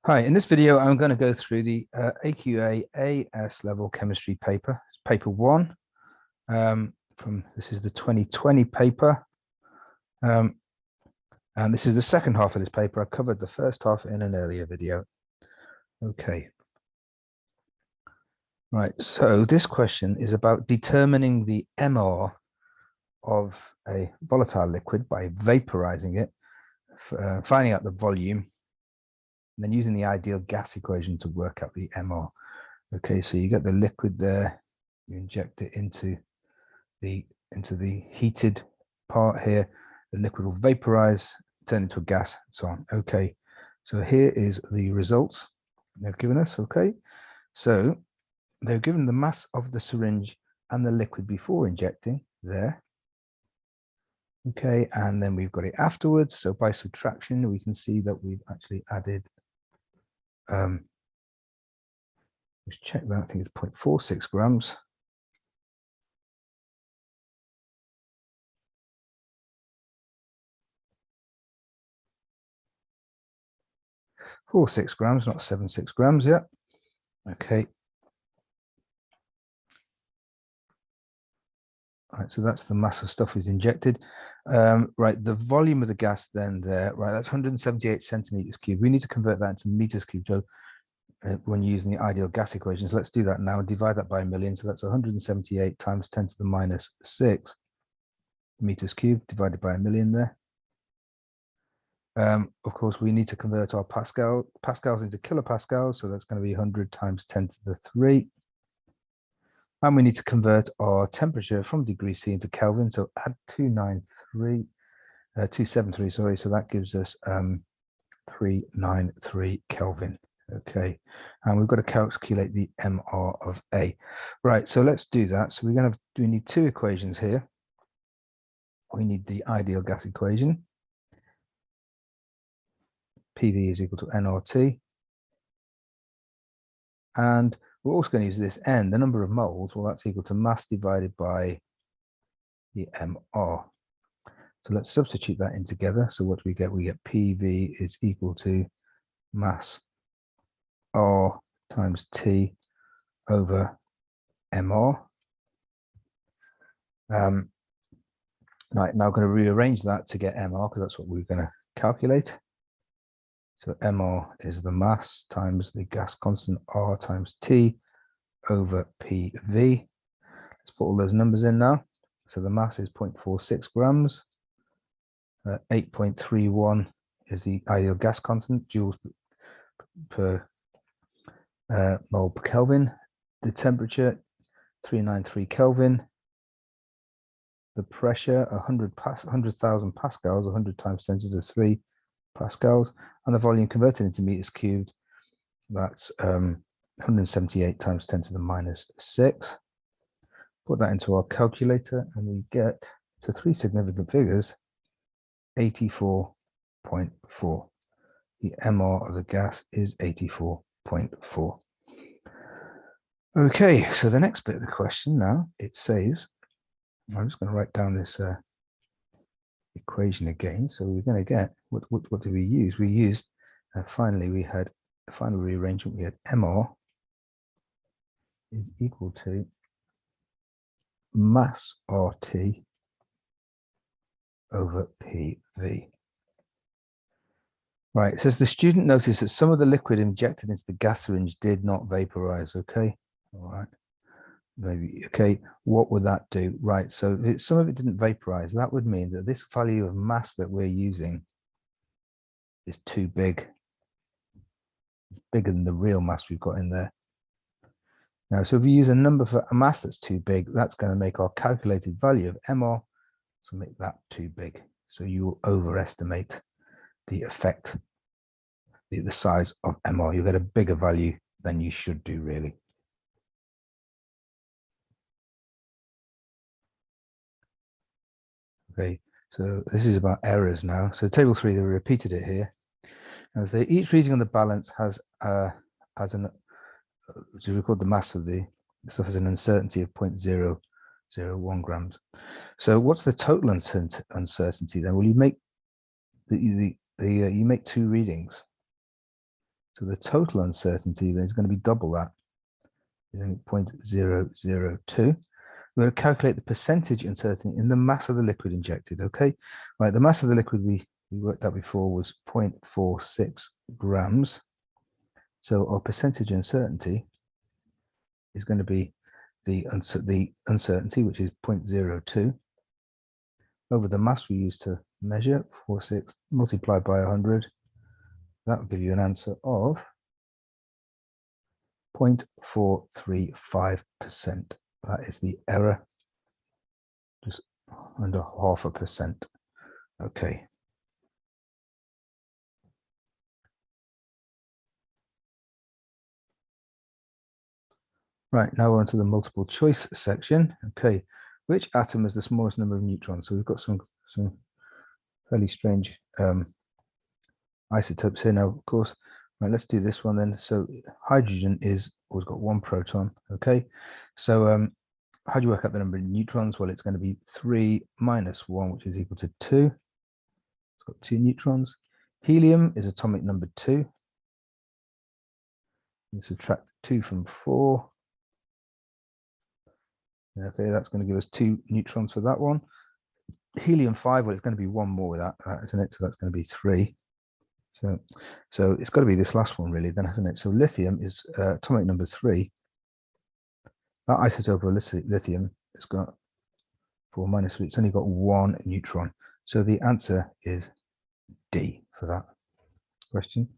Hi, in this video, I'm going to go through the AQA AS-level Chemistry paper. It's paper 1. This is the 2020 paper. And this is the second half of this paper. I covered the first half in an earlier video. Okay. Right, so this question is about determining the MR of a volatile liquid by vaporizing it, finding out the volume, and then using the ideal gas equation to work out the MR. Okay, so you get the liquid there, you inject it into the heated part here, the liquid will vaporize, turn into a gas, and so on. Okay, so here is the results they've given us. Okay, so they've given the mass of the syringe and the liquid before injecting there. Okay, and then we've got it afterwards. So by subtraction, we can see that we've actually added, let's check that, I think it's 0.46 grams. 4.6 grams, not 7.6 grams yet. Okay. Right, so that's the mass of stuff is injected. Right, the volume of the gas then there, right, that's 178 centimeters cubed. We need to convert that into meters cubed. So when using the ideal gas equations, let's do that now and divide that by a million. So that's 178 times 10 to the minus 6 meters cubed divided by a million there. Of course, we need to convert our pascals into kilopascals. So that's going to be 100 times 10 to the 3. And we need to convert our temperature from degree C into Kelvin. So add 273, sorry. So that gives us 393 Kelvin. Okay. And we've got to calculate the MR of A. Right. So let's do that. So we need two equations here. We need the ideal gas equation. PV is equal to nRT. And we're also going to use this N, the number of moles. Well, that's equal to mass divided by the MR. So let's substitute that in together. So what do we get? We get PV is equal to mass R times T over MR. Right, now I'm going to rearrange that to get MR because that's what we're going to calculate. So MR is the mass times the gas constant R times T over PV. Let's put all those numbers in now. So the mass is 0.46 grams. 8.31 is the ideal gas constant, joules per mole per Kelvin. The temperature, 393 Kelvin. The pressure, 100,000 pascals, 100 times 10 to the 3 pascals. And the volume converted into meters cubed, that's 178 times 10 to the minus 6. Put that into our calculator and we get to three significant figures, 84.4. The MR of the gas is 84.4. Okay, so the next bit of the question now, it says, I'm just going to write down this equation again. So we're going to get, what did we use? We used, finally we had the final rearrangement, we had MR is equal to mass RT over PV. Right, it says the student noticed that some of the liquid injected into the gas syringe did not vaporize. Okay, all right, maybe, okay, what would that do? Right, so if some of it didn't vaporize, that would mean that this value of mass that we're using is too big. It's bigger than the real mass we've got in there. Now, so if we use a number for a mass that's too big, that's going to make our calculated value of MR, so make that too big. So you will overestimate the effect, the size of MR. You'll get a bigger value than you should do, really. Okay, so this is about errors now. So table 3, they repeated it here. As they each reading on the balance has to record the mass of the stuff as an uncertainty of 0.001 grams. So what's the total uncertainty then? Well, you make you make two readings. So the total uncertainty then is going to be double that, 0.002. We're going to calculate the percentage uncertainty in the mass of the liquid injected, okay? Right, the mass of the liquid we worked out before was 0.46 grams. So our percentage uncertainty is going to be the uncertainty, which is 0.02, over the mass we used to measure, 46, multiplied by 100. That will give you an answer of 0.435%. That is the error, just under 0.5%. Okay. Right, now we're on to the multiple choice section. Okay, which atom has the smallest number of neutrons? So we've got some fairly strange isotopes here now, of course. Right, let's do this one then. So hydrogen is always got 1 proton. Okay, so how do you work out the number of neutrons? Well, it's going to be 3 minus 1, which is equal to 2. It's got 2 neutrons. Helium is atomic number 2. You subtract 2 from 4. Okay, that's going to give us 2 neutrons for that one. Helium 5, well, it's going to be 1 more with that, isn't it? So that's going to be 3. So it's got to be this last one, really, then, hasn't it? So lithium is atomic number 3. That isotope of lithium has got 4 minus 3. It's only got 1 neutron. So the answer is D for that question.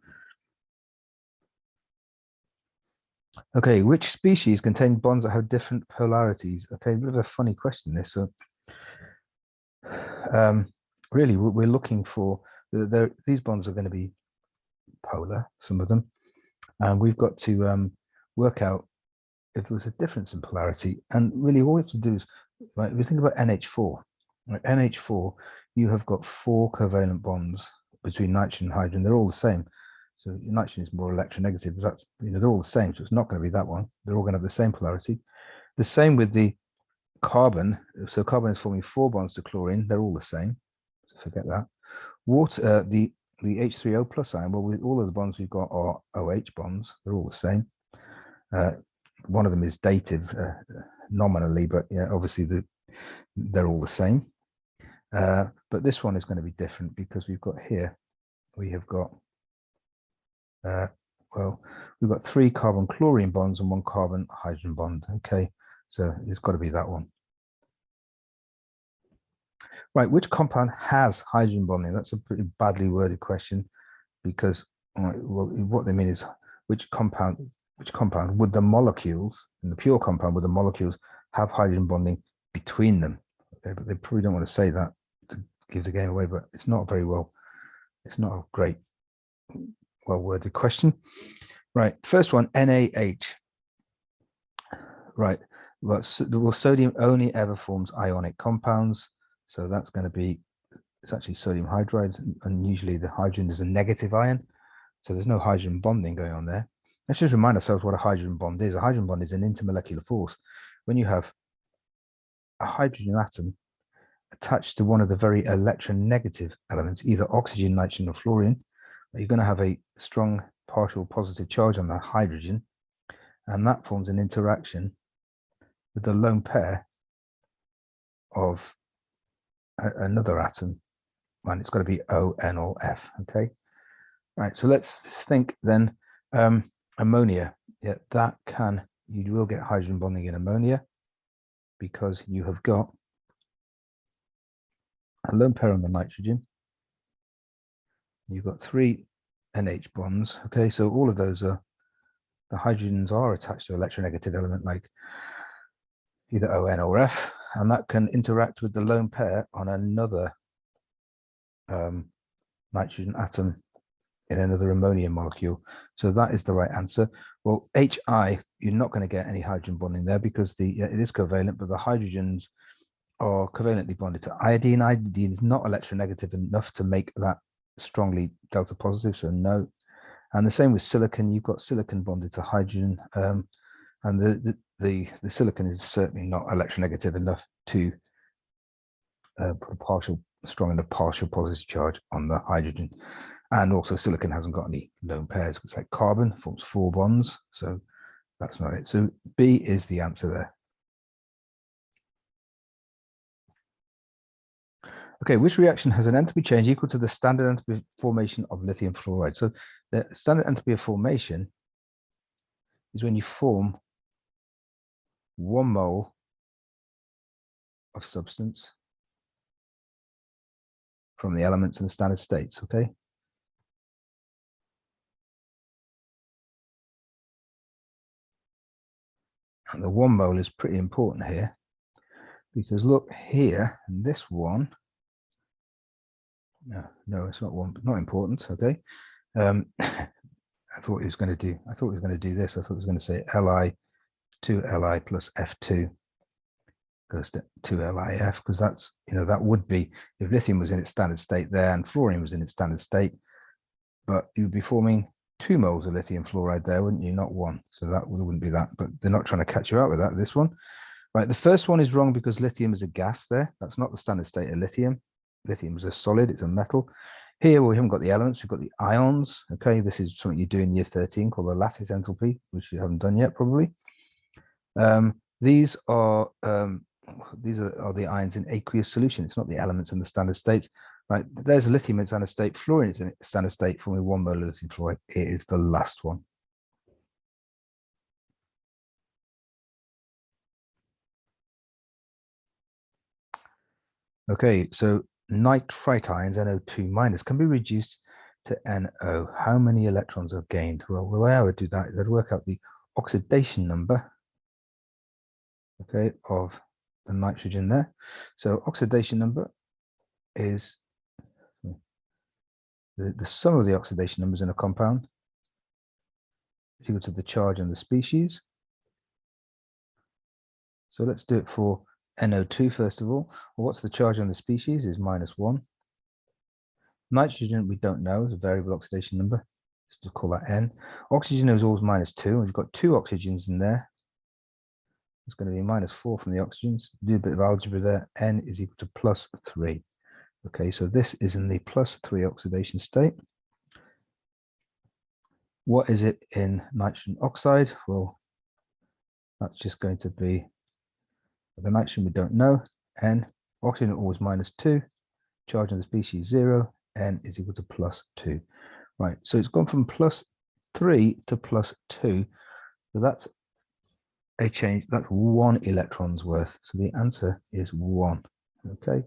Okay, which species contain bonds that have different polarities? Okay, a bit of a funny question this. So really, we're looking for, these bonds are going to be polar, some of them, and we've got to work out if there was a difference in polarity. And really all we have to do is, right, if we think about NH4, right, NH4, you have got 4 covalent bonds between nitrogen and hydrogen. They're all the same. So nitrogen is more electronegative, but that's, they're all the same, so it's not going to be that one. They're all going to have the same polarity. The same with the carbon. So carbon is forming 4 bonds to chlorine. They're all the same, so forget that. Water, the H3O plus ion, well, with all of the bonds we've got are OH bonds. They're all the same. One of them is dative nominally, but yeah, obviously they're all the same. But this one is going to be different because we've got here, we have got, well, we've got 3 carbon chlorine bonds and 1 carbon hydrogen bond. Okay, so it's got to be that one. Right, which compound has hydrogen bonding? That's a pretty badly worded question because, well, what they mean is which compound would the molecules, in the pure compound, would the molecules have hydrogen bonding between them? Okay, but they probably don't want to say that to give the game away, but it's not very well, it's not a great, well-worded question. Right, first one, NaH. Right, well, sodium only ever forms ionic compounds, so that's going to be, it's actually sodium hydride, and usually the hydrogen is a negative ion, so there's no hydrogen bonding going on there. Let's just remind ourselves what a hydrogen bond is. A hydrogen bond is an intermolecular force. When you have a hydrogen atom attached to one of the very electronegative elements, either oxygen, nitrogen, or fluorine, you're going to have a strong partial positive charge on that hydrogen, and that forms an interaction with the lone pair of another atom, and it's got to be O, N, or F. Okay, right. So let's think then. Ammonia, yeah, that you will get hydrogen bonding in ammonia because you have got a lone pair on the nitrogen. You've got 3 NH bonds. Okay, so all of those are, the hydrogens are attached to an electronegative element like either ON or F, and that can interact with the lone pair on another nitrogen atom in another ammonia molecule. So that is the right answer. Well, HI, you're not going to get any hydrogen bonding there because it is covalent, but the hydrogens are covalently bonded to iodine. Iodine is not electronegative enough to make that strongly delta positive, so no. And the same with silicon. You've got silicon bonded to hydrogen, and the silicon is certainly not electronegative enough to put a strong enough partial positive charge on the hydrogen. And also silicon hasn't got any lone pairs. It's like carbon forms 4 bonds. So that's not it. So B is the answer there. Okay, which reaction has an enthalpy change equal to the standard enthalpy formation of lithium fluoride? So the standard enthalpy of formation is when you form 1 mole of substance from the elements in the standard states, okay? And the 1 mole is pretty important here because look here, in this one, no, it's not not important, okay? I thought he was going to do this. I thought he was going to say Li 2Li plus F2 goes to 2LiF, because that's, that would be if lithium was in its standard state there and fluorine was in its standard state, but you'd be forming 2 moles of lithium fluoride there, wouldn't you? Not 1. So that wouldn't be that, but they're not trying to catch you out with that, this one. Right, the first one is wrong because lithium is a gas there. That's not the standard state of lithium. Lithium is a solid, it's a metal. Here we haven't got the elements, we've got the ions. Okay, this is something you do in year 13 called the lattice enthalpy, which you haven't done yet probably. These are the ions in aqueous solution. It's not the elements in the standard state. Right, there's lithium in standard state, fluorine is in standard state, forming 1 mole of lithium fluoride. It is the last one. Okay, so nitrite ions, NO2 minus, can be reduced to NO. How many electrons are gained? Well, the way I would do that is I'd work out the oxidation number, okay, of the nitrogen there. So oxidation number is the sum of the oxidation numbers in a compound is equal to the charge on the species. So let's do it for NO2 first of all. Well, what's the charge on the species is -1. Nitrogen we don't know, is a variable oxidation number. Let's just call that N. Oxygen is always -2. We've got 2 oxygens in there. It's going to be -4 from the oxygens. Do a bit of algebra there. N is equal to +3. Okay, so this is in the +3 oxidation state. What is it in nitrogen oxide? Well, that's just going to be the nitrogen we don't know. N. Oxygen always -2. Charge on the species 0. N is equal to +2. Right, so it's gone from +3 to +2. So that's a change. That's 1 electron's worth. So the answer is 1. Okay.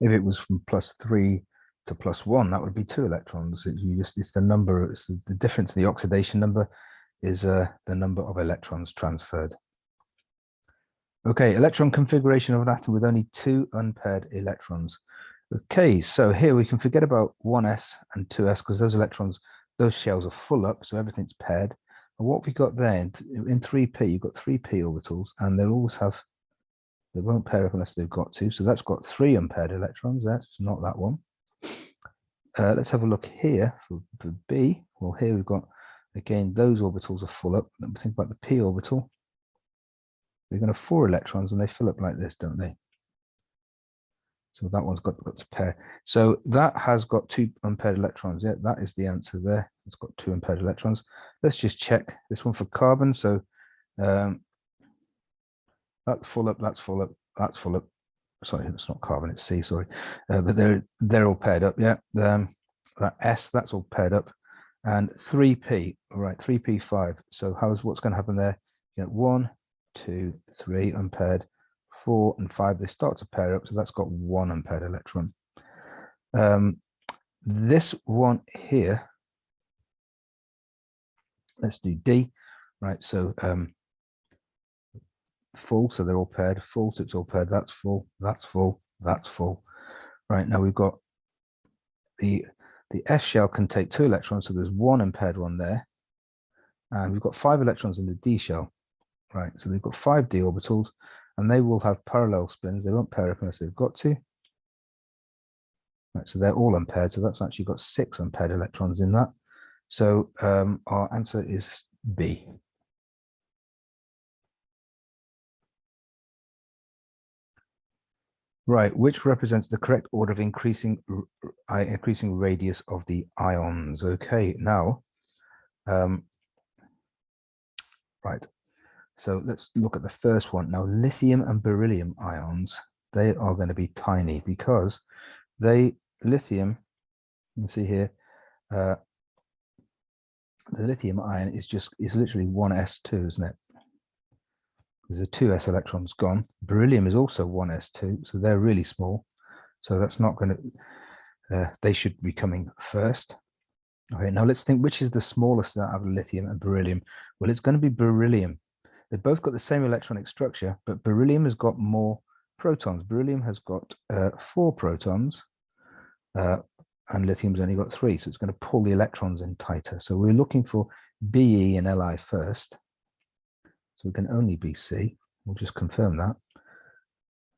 If it was from +3 to +1, that would be 2 electrons. It's the number. It's the difference in the oxidation number is the number of electrons transferred. Okay, electron configuration of an atom with only 2 unpaired electrons. Okay, so here we can forget about 1s and 2s because those electrons, those shells are full up, so everything's paired. And what we got there in 3p, you've got 3p orbitals, and they'll always have, they won't pair up unless they've got to. So that's got 3 unpaired electrons. That's not that one. Let's have a look here for B. Well, here we've got, again, those orbitals are full up. Let me think about the p orbital. We're going to have 4 electrons, and they fill up like this, don't they? So that one's got to pair. So that has got 2 unpaired electrons. Yeah, that is the answer there. It's got 2 unpaired electrons. Let's just check this one for carbon. So that's full up, that's full up, that's full up. Sorry, it's not carbon, it's C, sorry. But they're all paired up, yeah. That S, that's all paired up. And 3p, all right, 3p5. So what's going to happen there? You know, 1, 2, 3 unpaired, 4 and 5, they start to pair up, so that's got 1 unpaired electron. This one here, let's do D, right? So full, so they're all paired. Full, so it's all paired. That's full, that's full, that's full. Right, now we've got the S shell can take 2 electrons, so there's 1 unpaired one there. And we've got 5 electrons in the D shell. Right, so they've got 5 d orbitals, and they will have parallel spins. They won't pair up unless they've got to. Right, so they're all unpaired, so that's actually got 6 unpaired electrons in that. So our answer is B. Right, which represents the correct order of increasing radius of the ions. Okay, now, right, so let's look at the first one. Now, lithium and beryllium ions, they are going to be tiny because lithium, you can see here, the lithium ion is literally one s2, isn't it? There's a 2s electrons gone. Beryllium is also one s2, so they're really small. So that's not going to, they should be coming first. Okay, now let's think which is the smallest out of lithium and beryllium. Well, it's going to be beryllium. They've both got the same electronic structure, but beryllium has got more protons. Beryllium has got 4 protons, and lithium's only got 3, so it's going to pull the electrons in tighter. So we're looking for Be and Li first. So it can only be C. We'll just confirm that.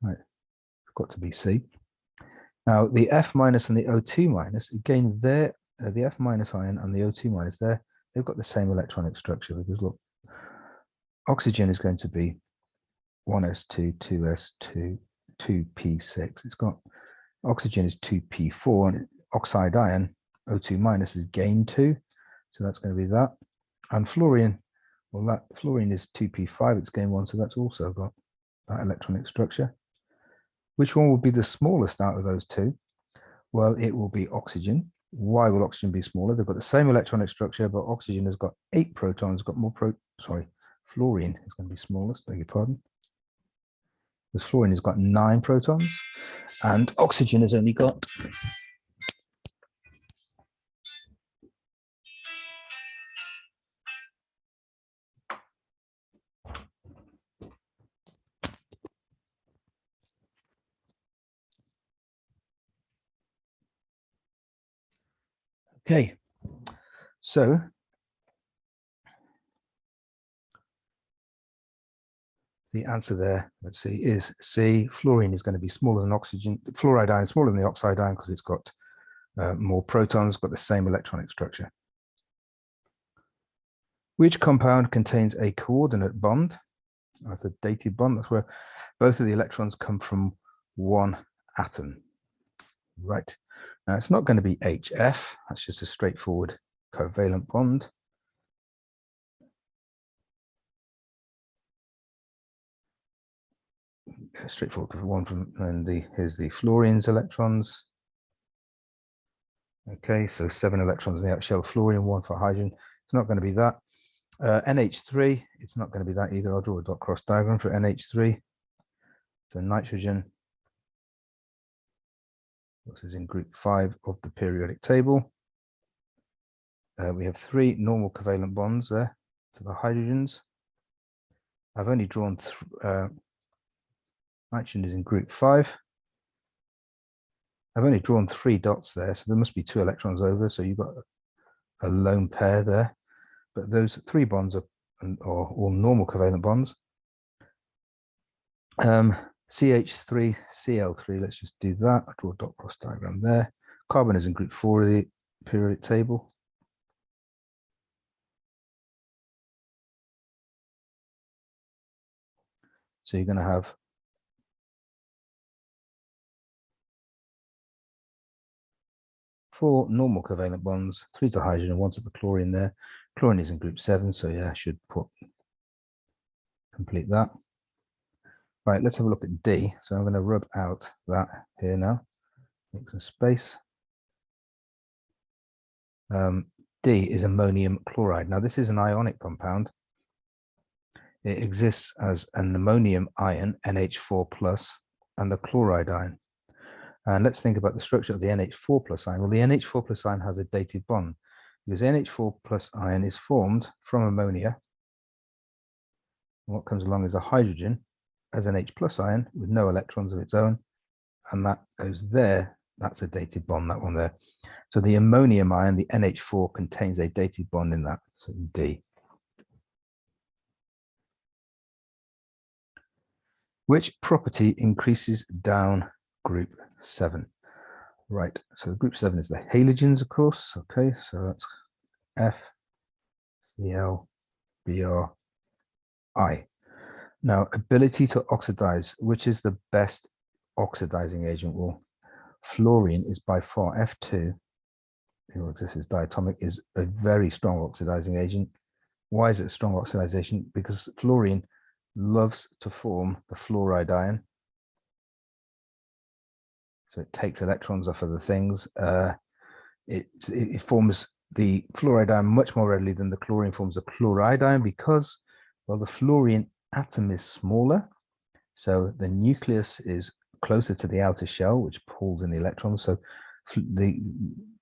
Right, it's got to be C. Now the F minus and the O2 minus, again, the F minus ion and the O2 minus, they've got the same electronic structure, because look, oxygen is going to be 1s2, 2s2, 2p6. It's got, oxygen is 2p4, and oxide ion, O2 minus, is gain 2. So that's going to be that. And fluorine, well, that fluorine is 2p5, it's gain 1, so that's also got that electronic structure. Which one will be the smallest out of those two? Well, it will be oxygen. Why will oxygen be smaller? They've got the same electronic structure, but oxygen has got 8 protons, got more fluorine is going to be smallest, beg your pardon. Because fluorine has got 9 protons, and oxygen has only got okay. So the answer there, let's see, is C. Fluorine is going to be smaller than oxygen. Fluoride ion is smaller than the oxide ion because it's got more protons, got the same electronic structure. Which compound contains a coordinate bond? That's a dated bond. That's where both of the electrons come from one atom. Right. Now it's not going to be HF. That's just a straightforward covalent bond. Straightforward one from, and here's the fluorine's electrons. Okay, so 7 electrons in the outer shell of fluorine, 1 for hydrogen. It's not going to be that. NH3, it's not going to be that either. I'll draw a dot cross diagram for NH3. So nitrogen, this is in group 5 of the periodic table. We have 3 normal covalent bonds there to the hydrogens. I've only drawn nitrogen is in group 5. I've only drawn 3 dots there, so there must be 2 electrons over, so you've got a lone pair there. But those 3 bonds are all normal covalent bonds. CH3, Cl3, let's just do that. I draw a dot cross diagram there. Carbon is in group 4 of the periodic table. So you're going to have 4 normal covalent bonds, 3 to hydrogen, and 1 to the chlorine there. Chlorine is in group 7, so yeah, I should complete that. Right, let's have a look at D. So I'm going to rub out that here now. Make some space. D is ammonium chloride. Now this is an ionic compound. It exists as an ammonium ion, NH4+, and a chloride ion. And let's think about the structure of the NH4+ ion. Well, the NH4+ ion has a dated bond because NH4+ ion is formed from ammonia. And what comes along is a hydrogen as an H+ ion with no electrons of its own, and that goes there. That's a dated bond, that one there. So the ammonium ion, the NH4, contains a dated bond in that, so D. Which property increases down group 7? Right, so group 7 is the halogens, of course. Okay, so that's F, Cl, Br, I. Now, ability to oxidize, which is the best oxidizing agent? Well, fluorine is by far F2. This is diatomic, is a very strong oxidizing agent. Why is it strong oxidization? Because fluorine loves to form the fluoride ion. So it takes electrons off of the things. It forms the fluoride ion much more readily than the chlorine forms the chloride ion because, well, the fluorine atom is smaller. So the nucleus is closer to the outer shell, which pulls in the electrons. So the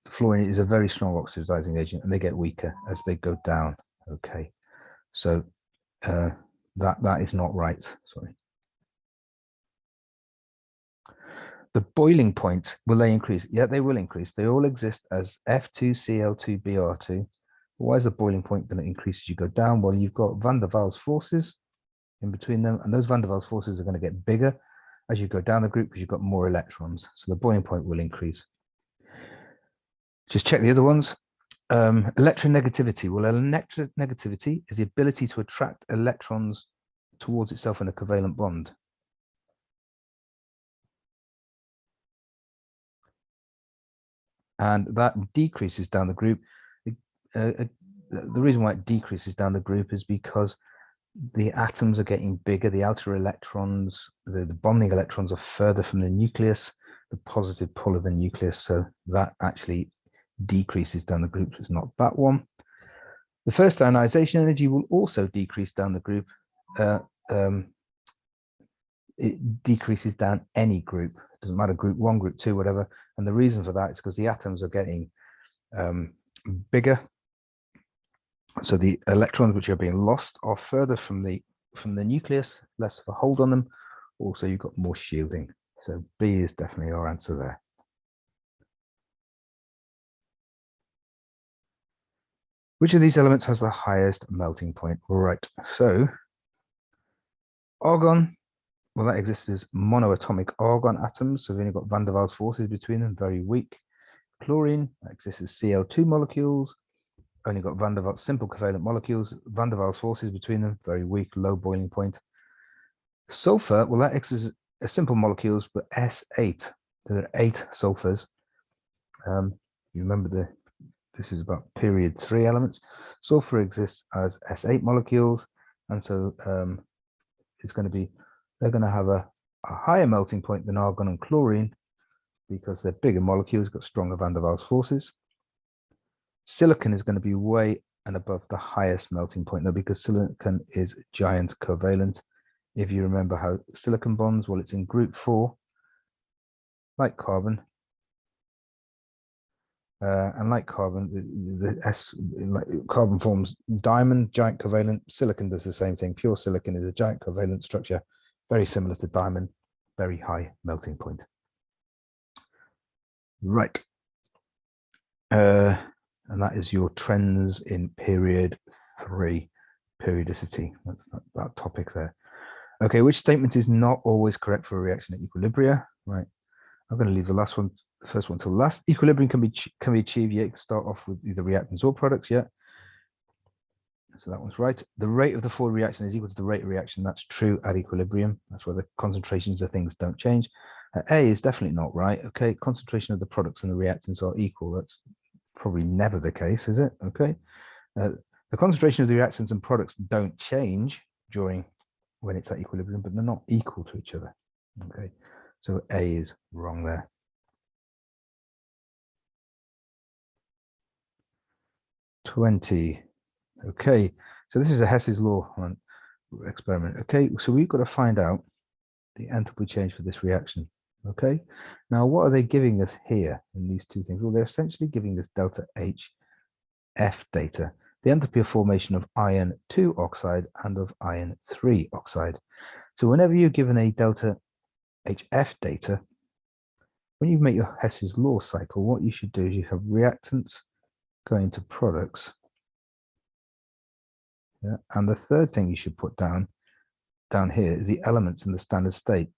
fluorine is a very strong oxidizing agent, and they get weaker as they go down. Okay, so that is not right. Sorry. The boiling point, will they increase? Yeah, they will increase. They all exist as F2Cl2Br2. Why is the boiling point going to increase as you go down? Well, you've got van der Waals forces in between them, and those van der Waals forces are going to get bigger as you go down the group because you've got more electrons. So the boiling point will increase. Just check the other ones. Electronegativity. Well, electronegativity is the ability to attract electrons towards itself in a covalent bond. And that decreases down the group. The reason why it decreases down the group is because the atoms are getting bigger. The outer electrons, the bonding electrons are further from the nucleus, the positive pull of the nucleus. So that actually decreases down the group. So it's not that one. The first ionization energy will also decrease down the group. It decreases down any group. It doesn't matter, group 1, group 2, whatever. And the reason for that is because the atoms are getting bigger. So the electrons which are being lost are further from the nucleus, less of a hold on them. Also, you've got more shielding. So B is definitely our answer there. Which of these elements has the highest melting point? Right, so argon, well, that exists as monoatomic argon atoms. So we've only got van der Waals forces between them, very weak. Chlorine, that exists as Cl2 molecules. Only got van der Waals, simple covalent molecules, van der Waals forces between them, very weak, low boiling point. Sulfur, well, that exists as simple molecules, but S8. There are 8 sulfurs. You remember this is about period 3 elements. Sulfur exists as S8 molecules, and so it's going to be, they're going to have a higher melting point than argon and chlorine because they're bigger molecules, got stronger van der Waals forces. Silicon is going to be way and above the highest melting point though, because silicon is giant covalent. If you remember how silicon bonds, well, it's in group 4, like carbon. And like carbon, carbon forms diamond, giant covalent. Silicon does the same thing. Pure silicon is a giant covalent structure, very similar to diamond, very high melting point. Right. And that is your trends in period 3, periodicity. That's that topic there. Okay, which statement is not always correct for a reaction at equilibria? Right. I'm going to leave the first one till last. Equilibrium can be achieved. Yeah, you can start off with either reactants or products. Yeah. So that one's right. The rate of the forward reaction is equal to the rate of reaction. That's true at equilibrium. That's where the concentrations of things don't change. A is definitely not right. Okay, concentration of the products and the reactants are equal. That's probably never the case, is it? Okay. The concentration of the reactants and products don't change when it's at equilibrium, but they're not equal to each other. Okay, so A is wrong there. Okay, so this is a Hess's law experiment. Okay, so we've got to find out the enthalpy change for this reaction. Okay, now what are they giving us here in these two things? Well, they're essentially giving us delta H F data, the enthalpy of formation of iron 2 oxide and of iron 3 oxide. So whenever you're given a delta HF data, when you make your Hess's law cycle, what you should do is you have reactants going to products. Yeah, and the third thing you should put down here is the elements in the standard state.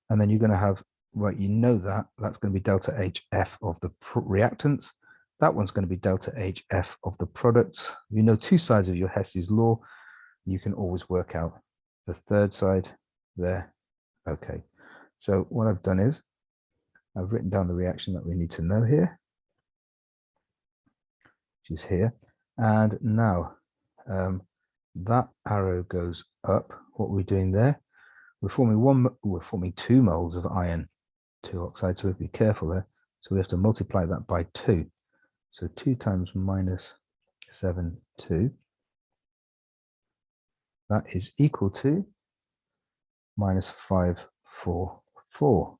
And then you're going to have, right, you know that's going to be delta HF of the reactants. That one's going to be delta HF of the products. You know two sides of your Hess's law. you can always work out the third side there. Okay, so what I've done is I've written down the reaction that we need to know here, which is here. And now that arrow goes up. What we're doing there, we're forming 2 moles of iron 2 oxide, so be careful there. So we have to multiply that by 2. So 2 times minus 7, 2. That is equal to minus 5, 4, 4.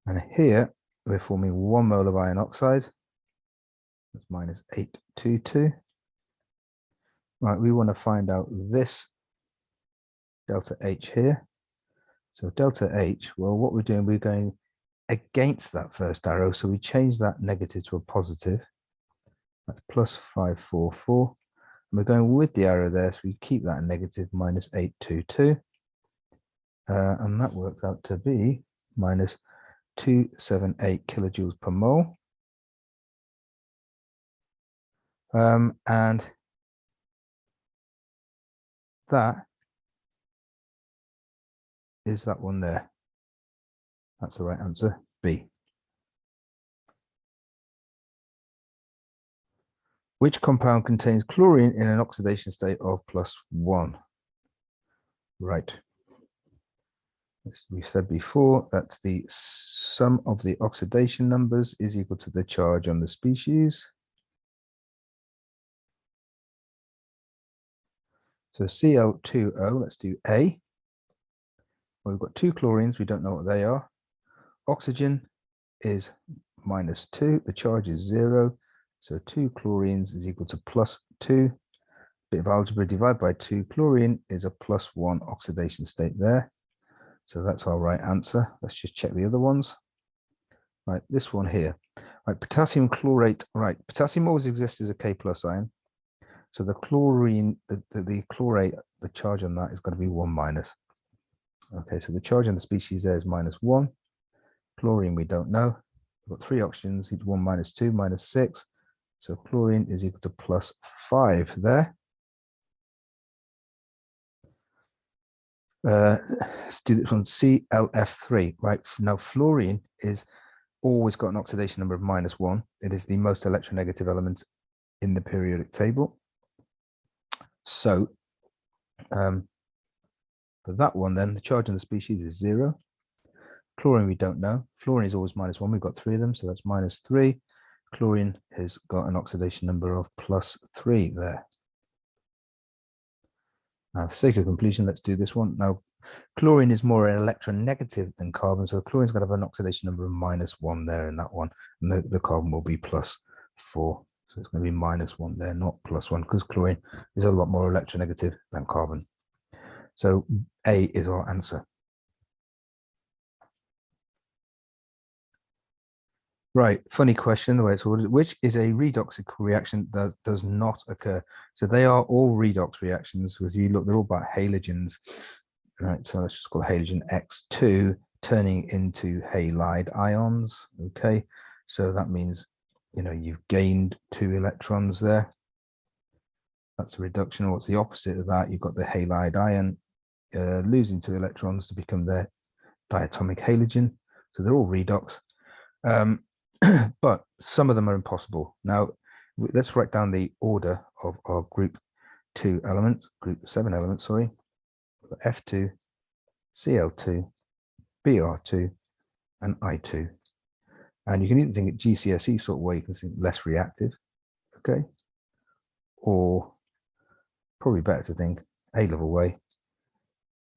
And here we're forming 1 mole of iron oxide. That's minus 822. Right, we want to find out this delta H here. So delta H, well, what we're doing, we're going against that first arrow. So we change that negative to a positive. That's plus 544. And we're going with the arrow there, so we keep that negative, minus 822. And that works out to be minus 278 kilojoules per mole. And that is that one there. That's the right answer, B. Which compound contains chlorine in an oxidation state of +1? Right. As we said before, that the sum of the oxidation numbers is equal to the charge on the species. So Cl2O, let's do A. Well, we've got 2 chlorines, we don't know what they are. Oxygen is -2, the charge is 0. So 2 chlorines is equal to +2. Bit of algebra, divide by 2. Chlorine is a +1 oxidation state there. So that's our right answer. Let's just check the other ones. Right, this one here. Right, potassium chlorate. Right, potassium always exists as a K+ ion. So the chlorine, the chlorate, the charge on that is going to be 1-. Okay, so the charge on the species there is -1. Chlorine we don't know. We've got 3 oxygens, each 1 -2, -6. So chlorine is equal to +5 there. Let's do this one, ClF3. Right, now fluorine is always got an oxidation number of -1. It is the most electronegative element in the periodic table. So for that one then, the charge on the species is 0. Chlorine we don't know. Fluorine is always -1. We've got 3 of them, so that's -3. Chlorine has got an oxidation number of +3 there. Now, for sake of completion, let's do this one. Now, chlorine is more electronegative than carbon, so chlorine's going to have an oxidation number of -1 there in that one, and the carbon will be +4. So it's going to be -1 there, not +1, because chlorine is a lot more electronegative than carbon. So A is our answer. Right, funny question, the way it's ordered. Which is a redoxic reaction that does not occur? So they are all redox reactions. As you look, they're all about halogens. Right, so let's just call halogen X2 turning into halide ions. Okay, so that means, you know, you've gained 2 electrons there. That's a reduction. Or what's the opposite of that? You've got the halide ion losing 2 electrons to become their diatomic halogen. So they're all redox. But some of them are impossible. Now, let's write down the order of our group 2 elements, group 7 elements, sorry. F2, Cl2, Br2, and I2. And you can either think it GCSE sort of way, you can think less reactive, okay? Or probably better to think A-level way,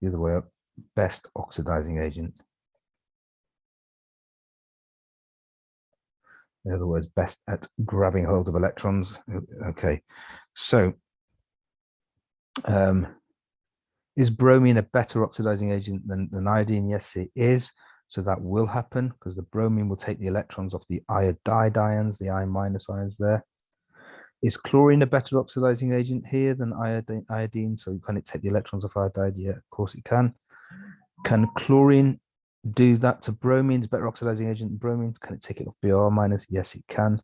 the other way up, best oxidizing agent. In other words, best at grabbing hold of electrons. Okay, so is bromine a better oxidizing agent than iodine? Yes, it is. So that will happen because the bromine will take the electrons off the iodide ions, the I- ions there. Is chlorine a better oxidizing agent here than iodine? So can it take the electrons off iodide? Yeah, of course it can. Can chlorine do that to bromine? Is better oxidizing agent than bromine? Can it take it off Br-? Yes, it can.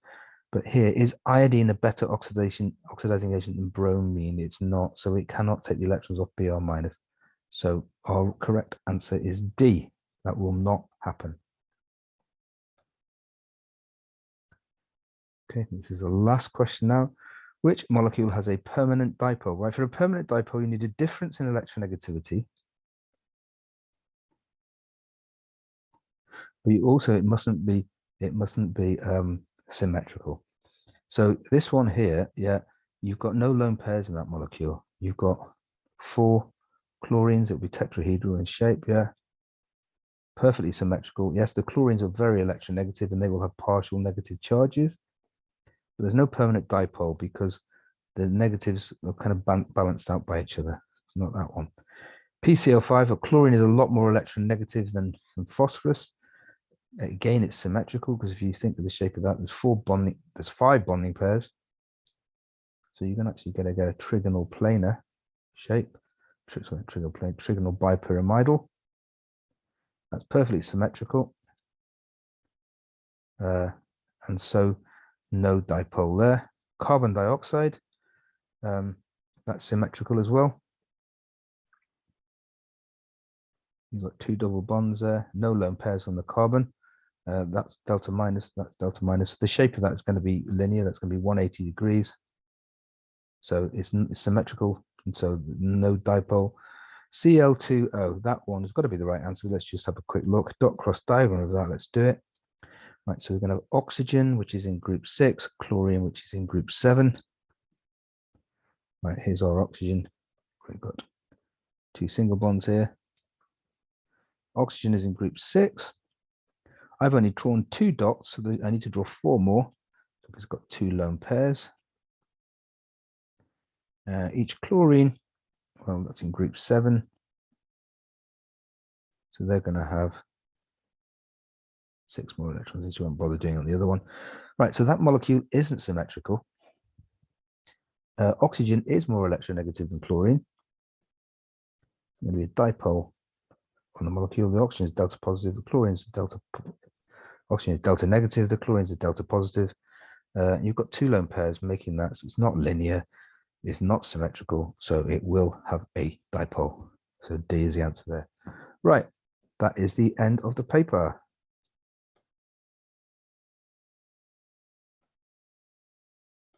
But here, is iodine a better oxidizing agent than bromine? It's not, so it cannot take the electrons off Br minus. So our correct answer is D. That will not happen. Okay, this is the last question now. Which molecule has a permanent dipole? Right, for a permanent dipole, you need a difference in electronegativity. But you also, it mustn't be symmetrical. So this one here, yeah, you've got no lone pairs in that molecule. You've got 4 chlorines. It'll be tetrahedral in shape, yeah. Perfectly symmetrical. Yes, the chlorines are very electronegative and they will have partial negative charges. But there's no permanent dipole because the negatives are kind of balanced out by each other. It's not that one. PCl5, or chlorine, is a lot more electronegative than phosphorus. Again, it's symmetrical because if you think of the shape of that, there's 5 bonding pairs. So you're going to actually get a trigonal planar shape, trigonal bipyramidal. That's perfectly symmetrical. And so no dipole there. Carbon dioxide, that's symmetrical as well. You've got 2 double bonds there, no lone pairs on the carbon. That's delta minus, that's delta minus. The shape of that is going to be linear, that's going to be 180 degrees. So it's symmetrical, and so no dipole. Cl2O, that one has got to be the right answer. Let's just have a quick look. Dot cross diagonal of that, let's do it. Right, so we're going to have oxygen, which is in group 6, chlorine, which is in group 7. Right, here's our oxygen. We've got 2 single bonds here. Oxygen is in group 6. I've only drawn 2 dots, so I need to draw 4 more. So it's got 2 lone pairs. Each chlorine, well, that's in group 7. So they're going to have 6 more electrons. You won't bother doing on the other one. Right, so that molecule isn't symmetrical. Oxygen is more electronegative than chlorine. It's going to be a dipole on the molecule. The oxygen is delta positive, the chlorine is delta. Oxygen is delta negative, the chlorine is delta positive. You've got 2 lone pairs making that, so it's not linear, it's not symmetrical, so it will have a dipole. So D is the answer there. Right, that is the end of the paper.